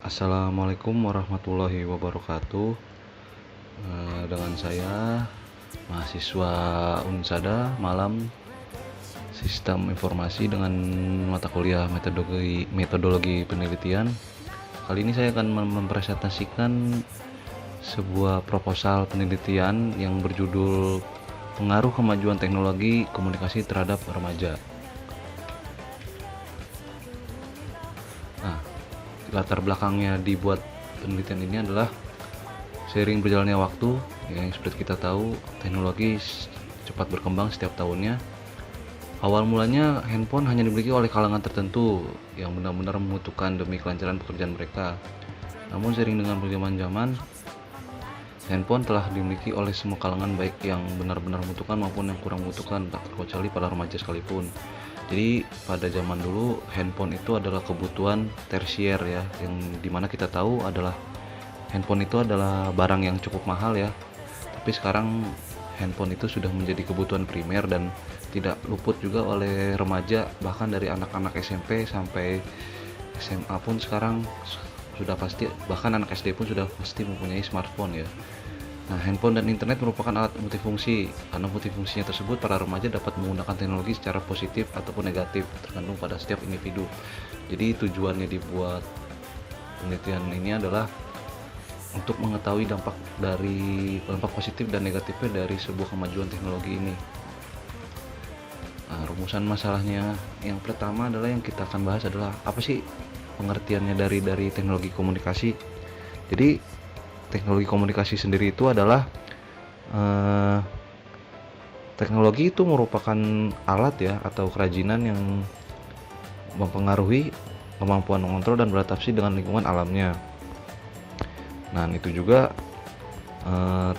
Assalamualaikum warahmatullahi wabarakatuh. Dengan saya mahasiswa Unsada Malam Sistem Informasi dengan mata kuliah metodologi penelitian. Kali ini saya akan mempresentasikan sebuah proposal penelitian yang berjudul Pengaruh Kemajuan Teknologi Komunikasi Terhadap Remaja. Nah, latar belakangnya dibuat penelitian ini adalah seiring berjalannya waktu, yang seperti kita tahu teknologi cepat berkembang setiap tahunnya. Awal mulanya handphone hanya dimiliki oleh kalangan tertentu yang benar-benar membutuhkan demi kelancaran pekerjaan mereka. Namun seiring dengan perkembangan zaman, handphone telah dimiliki oleh semua kalangan, baik yang benar-benar membutuhkan maupun yang kurang membutuhkan, tak terkecuali para remaja sekalipun. Jadi pada zaman dulu handphone itu adalah kebutuhan tersier ya, yang dimana kita tahu adalah handphone itu adalah barang yang cukup mahal ya. Tapi sekarang handphone itu sudah menjadi kebutuhan primer dan tidak luput juga oleh remaja, bahkan dari anak-anak SMP sampai SMA pun sekarang sudah pasti, bahkan anak SD pun sudah pasti mempunyai smartphone ya. Nah, handphone dan internet merupakan alat multifungsi. Karena multifungsinya tersebut, para remaja dapat menggunakan teknologi secara positif ataupun negatif, tergantung pada setiap individu. Jadi tujuannya dibuat penelitian ini adalah untuk mengetahui dampak positif dan negatifnya dari sebuah kemajuan teknologi ini. Nah, rumusan masalahnya yang pertama adalah yang kita akan bahas adalah apa sih pengertiannya dari teknologi komunikasi. Jadi teknologi komunikasi sendiri itu adalah teknologi itu merupakan alat ya atau kerajinan yang mempengaruhi kemampuan mengontrol dan beradaptasi dengan lingkungan alamnya. Nah, itu juga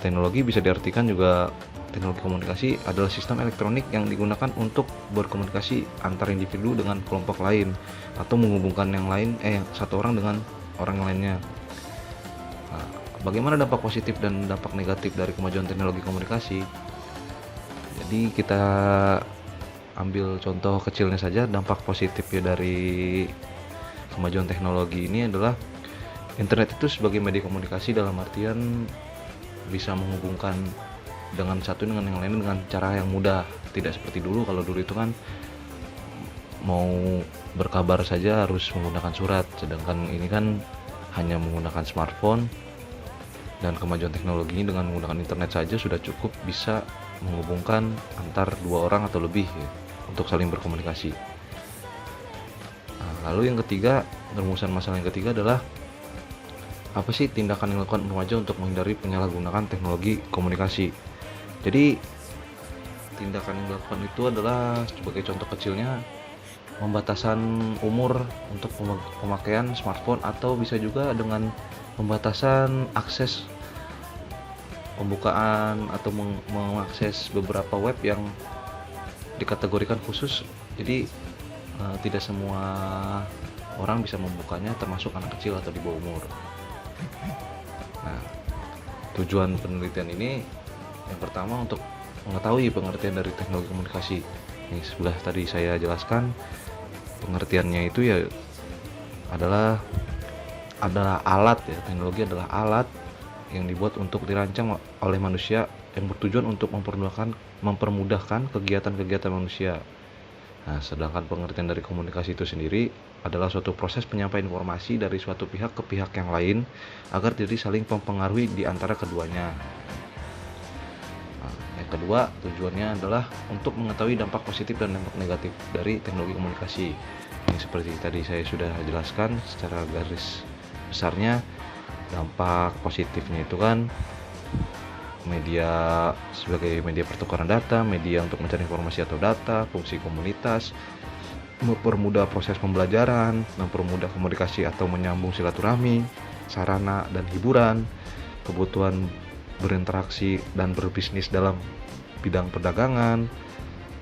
teknologi bisa diartikan juga, teknologi komunikasi adalah sistem elektronik yang digunakan untuk berkomunikasi antar individu dengan kelompok lain atau menghubungkan satu orang dengan orang lainnya. Nah, bagaimana dampak positif dan dampak negatif dari kemajuan teknologi komunikasi? Jadi kita ambil contoh kecilnya saja. Dampak positif ya dari kemajuan teknologi ini adalah internet itu sebagai media komunikasi, dalam artian bisa menghubungkan dengan satu dengan yang lain dengan cara yang mudah. Tidak seperti dulu, kalau dulu itu kan mau berkabar saja harus menggunakan surat, sedangkan ini kan hanya menggunakan smartphone. Dan kemajuan teknologi ini dengan menggunakan internet saja sudah cukup bisa menghubungkan antar dua orang atau lebih ya, untuk saling berkomunikasi. Nah, lalu yang ketiga, rumusan masalah yang ketiga adalah apa sih tindakan yang dilakukan remaja untuk menghindari penyalahgunaan teknologi komunikasi. Jadi tindakan yang dilakukan itu adalah sebagai contoh kecilnya pembatasan umur untuk pemakaian smartphone, atau bisa juga dengan pembatasan akses pembukaan atau mengakses beberapa web yang dikategorikan khusus. Jadi tidak semua orang bisa membukanya, termasuk anak kecil atau di bawah umur. Nah, tujuan penelitian ini yang pertama untuk mengetahui pengertian dari teknologi komunikasi. Ini sebelah tadi saya jelaskan, pengertiannya itu ya adalah alat ya. Teknologi adalah alat yang dibuat untuk dirancang oleh manusia yang bertujuan untuk mempermudahkan kegiatan-kegiatan manusia. Nah, sedangkan pengertian dari komunikasi itu sendiri adalah suatu proses penyampaian informasi dari suatu pihak ke pihak yang lain agar tidak saling mempengaruhi di antara keduanya. Nah, yang kedua, tujuannya adalah untuk mengetahui dampak positif dan dampak negatif dari teknologi komunikasi. Yang seperti tadi saya sudah jelaskan secara garis besarnya. Dampak positifnya itu kan media sebagai media pertukaran data, media untuk mencari informasi atau data, fungsi komunitas, mempermudah proses pembelajaran, mempermudah komunikasi atau menyambung silaturahmi, sarana dan hiburan, kebutuhan berinteraksi dan berbisnis dalam bidang perdagangan.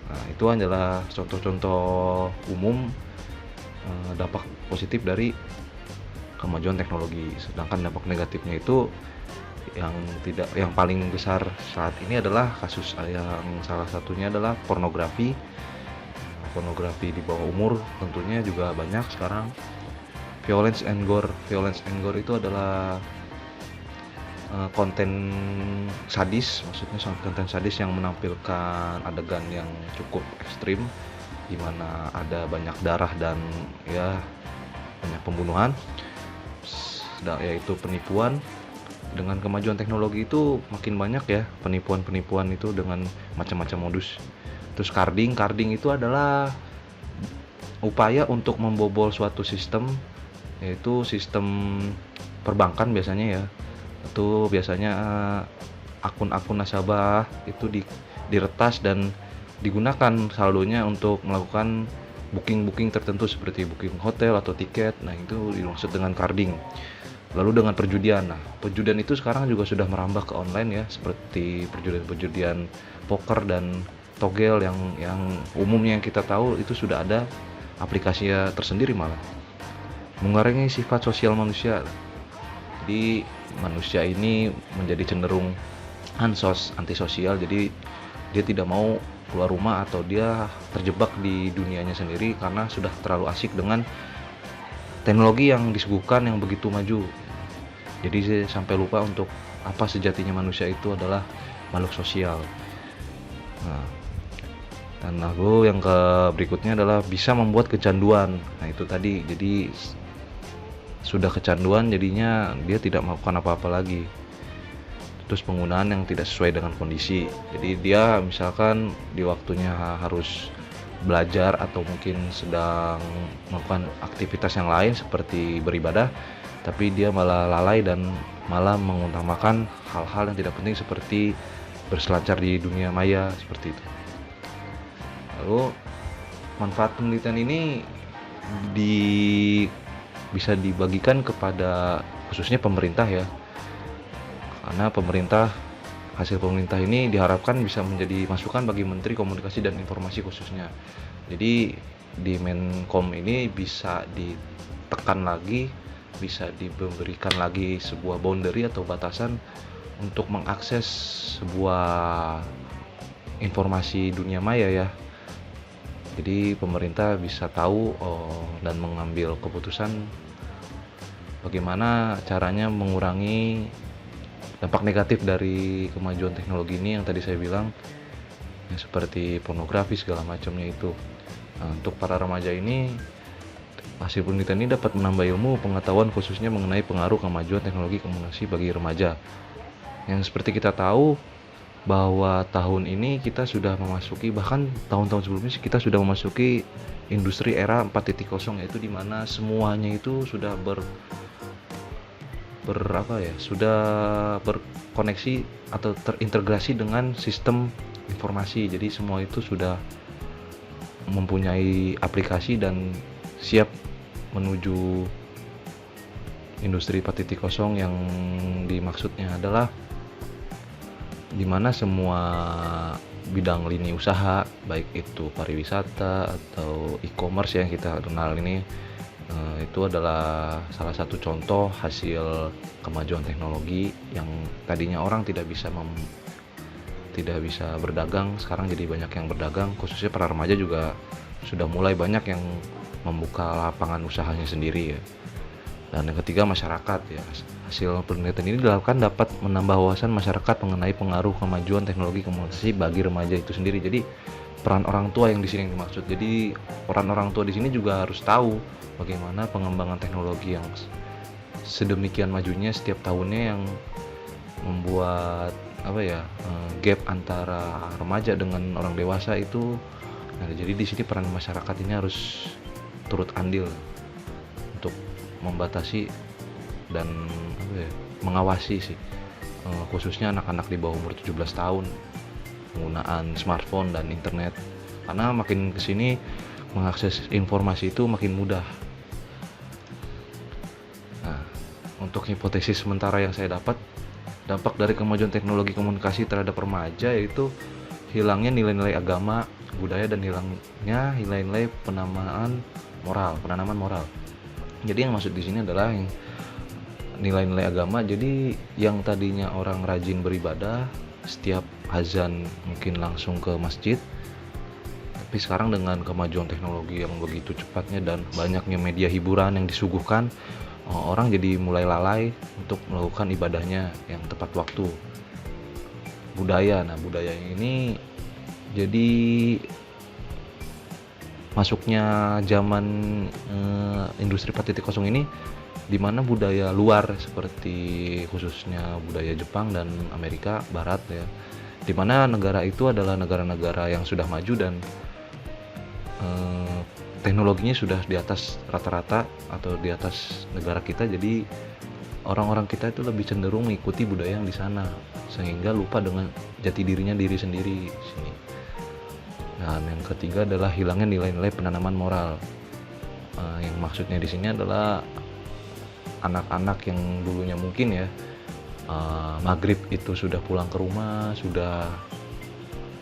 Nah, itu adalah contoh-contoh umum dampak positif dari kemajuan teknologi. Sedangkan dampak negatifnya itu yang paling besar saat ini adalah kasus yang salah satunya adalah pornografi di bawah umur. Tentunya juga banyak sekarang Violence and Gore. Violence and Gore itu adalah konten sadis, maksudnya konten sadis yang menampilkan adegan yang cukup ekstrim, di mana ada banyak darah dan ya banyak pembunuhan, yaitu penipuan. Dengan kemajuan teknologi itu makin banyak ya penipuan-penipuan itu dengan macam-macam modus. Terus carding itu adalah upaya untuk membobol suatu sistem, yaitu sistem perbankan biasanya ya. Itu biasanya akun-akun nasabah itu diretas dan digunakan saldonya untuk melakukan booking tertentu seperti booking hotel atau tiket. Nah, itu dimaksud dengan carding. Lalu dengan perjudian. Nah, perjudian itu sekarang juga sudah merambah ke online ya, seperti perjudian poker dan togel yang umumnya yang kita tahu itu sudah ada aplikasinya tersendiri malah. Mengurangi sifat sosial manusia. Jadi manusia ini menjadi cenderung antisosial, jadi dia tidak mau keluar rumah atau dia terjebak di dunianya sendiri karena sudah terlalu asyik dengan teknologi yang disuguhkan yang begitu maju. Jadi saya sampai lupa untuk apa sejatinya manusia itu adalah makhluk sosial. Nah, dan lalu yang berikutnya adalah bisa membuat kecanduan. Nah, itu tadi, jadi sudah kecanduan jadinya dia tidak melakukan apa-apa lagi. Terus penggunaan yang tidak sesuai dengan kondisi, jadi dia misalkan di waktunya harus belajar atau mungkin sedang melakukan aktivitas yang lain seperti beribadah, tapi dia malah lalai dan malah mengutamakan hal-hal yang tidak penting seperti berselancar di dunia maya seperti itu. Lalu manfaat penelitian ini bisa dibagikan kepada khususnya pemerintah ya, karena hasil pemerintah ini diharapkan bisa menjadi masukan bagi Menteri Komunikasi dan Informasi khususnya. Jadi di Menkom ini bisa ditekan lagi, bisa diberikan lagi sebuah boundary atau batasan untuk mengakses sebuah informasi dunia maya ya. Jadi pemerintah bisa tahu dan mengambil keputusan bagaimana caranya mengurangi dampak negatif dari kemajuan teknologi ini yang tadi saya bilang ya, seperti pornografi segala macamnya itu. Nah, untuk para remaja ini, hasil penelitian ini dapat menambah ilmu pengetahuan khususnya mengenai pengaruh kemajuan teknologi komunikasi bagi remaja. Yang seperti kita tahu bahwa tahun ini kita sudah memasuki, bahkan tahun-tahun sebelumnya kita sudah memasuki industri era 4.0, yaitu di mana semuanya itu sudah sudah berkoneksi atau terintegrasi dengan sistem informasi. Jadi semua itu sudah mempunyai aplikasi dan siap menuju industri 4.0 yang dimaksudnya adalah di mana semua bidang lini usaha, baik itu pariwisata atau e-commerce yang kita kenal ini, itu adalah salah satu contoh hasil kemajuan teknologi yang tadinya orang tidak bisa berdagang, sekarang jadi banyak yang berdagang. Khususnya para remaja juga sudah mulai banyak yang membuka lapangan usahanya sendiri ya. Dan yang ketiga, masyarakat ya. Hasil penelitian ini dilakukan dapat menambah wawasan masyarakat mengenai pengaruh kemajuan teknologi komunikasi bagi remaja itu sendiri. Jadi peran orang tua yang di sini yang dimaksud. Jadi peran orang tua di sini juga harus tahu bagaimana pengembangan teknologi yang sedemikian majunya setiap tahunnya yang membuat gap antara remaja dengan orang dewasa itu. Nah, jadi di sini peran masyarakat ini harus turut andil untuk membatasi dan mengawasi sih, khususnya anak-anak di bawah umur 17 tahun penggunaan smartphone dan internet, karena makin kesini mengakses informasi itu makin mudah. Nah, untuk hipotesis sementara yang saya dapat, dampak dari kemajuan teknologi komunikasi terhadap remaja yaitu hilangnya nilai-nilai agama, budaya, dan hilangnya nilai-nilai penanaman moral. Jadi yang maksud di sini adalah yang nilai-nilai agama. Jadi yang tadinya orang rajin beribadah, setiap azan mungkin langsung ke masjid, Tapi sekarang dengan kemajuan teknologi yang begitu cepatnya dan banyaknya media hiburan yang disuguhkan, orang jadi mulai lalai untuk melakukan ibadahnya yang tepat waktu. Budaya ini jadi masuknya zaman industri 4.0 ini, di mana budaya luar seperti khususnya budaya Jepang dan Amerika Barat ya, di mana negara itu adalah negara-negara yang sudah maju dan teknologinya sudah di atas rata-rata atau di atas negara kita. Jadi orang-orang kita itu lebih cenderung mengikuti budaya yang di sana sehingga lupa dengan jati dirinya diri sendiri di sini. Dan yang ketiga adalah hilangnya nilai-nilai penanaman moral. Yang maksudnya di sini adalah anak-anak yang dulunya mungkin ya maghrib itu sudah pulang ke rumah, sudah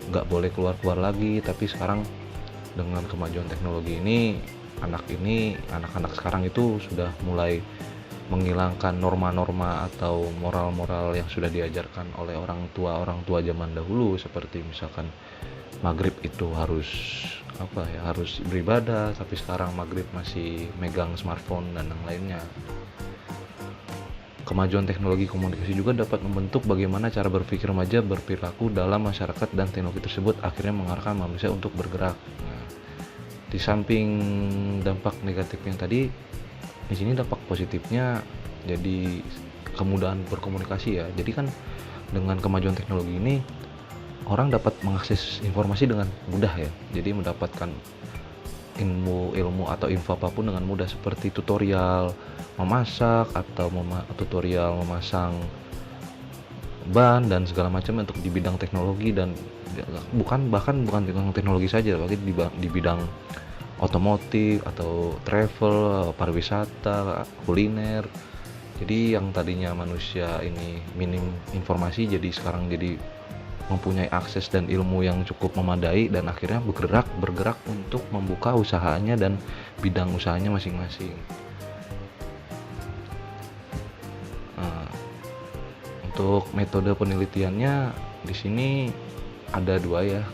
nggak boleh keluar-keluar lagi, tapi sekarang dengan kemajuan teknologi ini anak-anak sekarang itu sudah mulai menghilangkan norma-norma atau moral-moral yang sudah diajarkan oleh orang tua zaman dahulu, seperti misalkan maghrib itu harus harus beribadah, tapi sekarang maghrib masih megang smartphone dan yang lainnya. Kemajuan teknologi komunikasi juga dapat membentuk bagaimana cara berpikir remaja berperilaku dalam masyarakat, dan teknologi tersebut akhirnya mengarahkan manusia untuk bergerak. Nah, di samping dampak negatifnya tadi, di sini dampak positifnya jadi kemudahan berkomunikasi ya. Jadi kan dengan kemajuan teknologi ini orang dapat mengakses informasi dengan mudah ya. Jadi mendapatkan ilmu atau info apapun dengan mudah, seperti tutorial memasak atau tutorial memasang ban dan segala macam untuk di bidang teknologi, dan bahkan bukan bidang teknologi saja, tapi di bidang otomotif atau travel, pariwisata, kuliner. Jadi yang tadinya manusia ini minim informasi, jadi sekarang jadi mempunyai akses dan ilmu yang cukup memadai, dan akhirnya bergerak untuk membuka usahanya dan bidang usahanya masing-masing. Untuk metode penelitiannya di sini ada dua ya.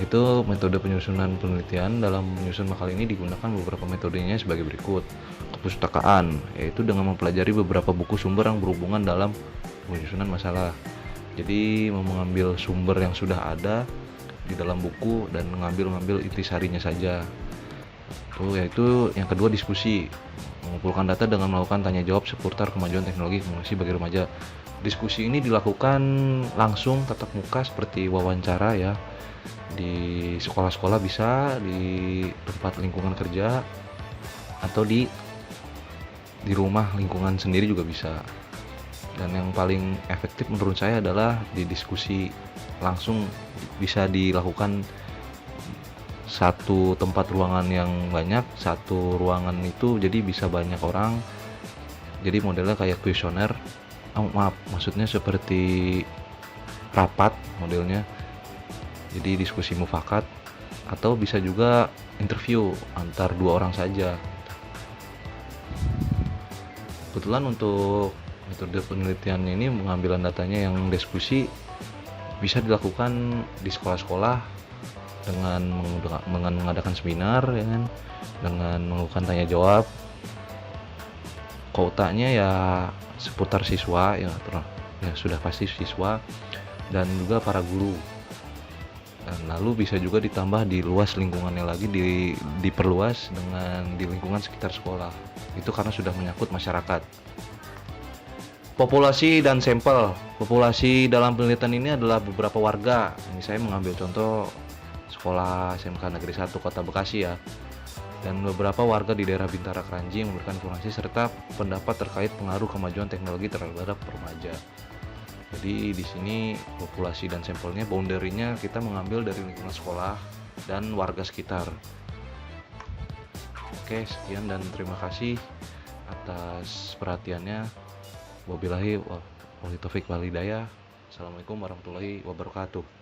Itu metode penyusunan penelitian. Dalam menyusun makalah ini digunakan beberapa metodenya sebagai berikut. Kepustakaan, yaitu dengan mempelajari beberapa buku sumber yang berhubungan dalam penyusunan masalah. Jadi mengambil sumber yang sudah ada di dalam buku dan mengambil intisarinya saja. Yaitu yang kedua, diskusi, mengumpulkan data dengan melakukan tanya jawab seputar kemajuan teknologi komunikasi bagi remaja. Diskusi ini dilakukan langsung tatap muka seperti wawancara ya, di sekolah-sekolah bisa, di tempat lingkungan kerja, atau di rumah lingkungan sendiri juga bisa. Dan yang paling efektif menurut saya adalah di diskusi langsung, bisa dilakukan satu tempat ruangan yang banyak, satu ruangan itu jadi bisa banyak orang. Jadi modelnya kayak kuesioner, maksudnya seperti rapat modelnya, jadi diskusi mufakat, atau bisa juga interview antar dua orang saja. Kebetulan untuk metode penelitian ini, pengambilan datanya yang diskusi bisa dilakukan di sekolah-sekolah dengan mengadakan seminar ya kan, dengan melakukan tanya jawab. Kuotanya ya seputar siswa ya sudah pasti siswa dan juga para guru. Dan lalu bisa juga ditambah di luas lingkungannya lagi, diperluas dengan di lingkungan sekitar sekolah. Itu karena sudah menyangkut masyarakat. Populasi dan sampel. Populasi dalam penelitian ini adalah beberapa warga. Ini saya mengambil contoh sekolah SMK Negeri 1 Kota Bekasi ya. Dan beberapa warga di daerah Bintara Kranji yang memberikan informasi serta pendapat terkait pengaruh kemajuan teknologi terhadap remaja. Jadi di sini populasi dan sampelnya, boundary-nya kita mengambil dari lingkungan sekolah dan warga sekitar. Oke, sekian dan terima kasih atas perhatiannya. Wabillahi wal taufiq wal hidayah. Assalamualaikum warahmatullahi wabarakatuh.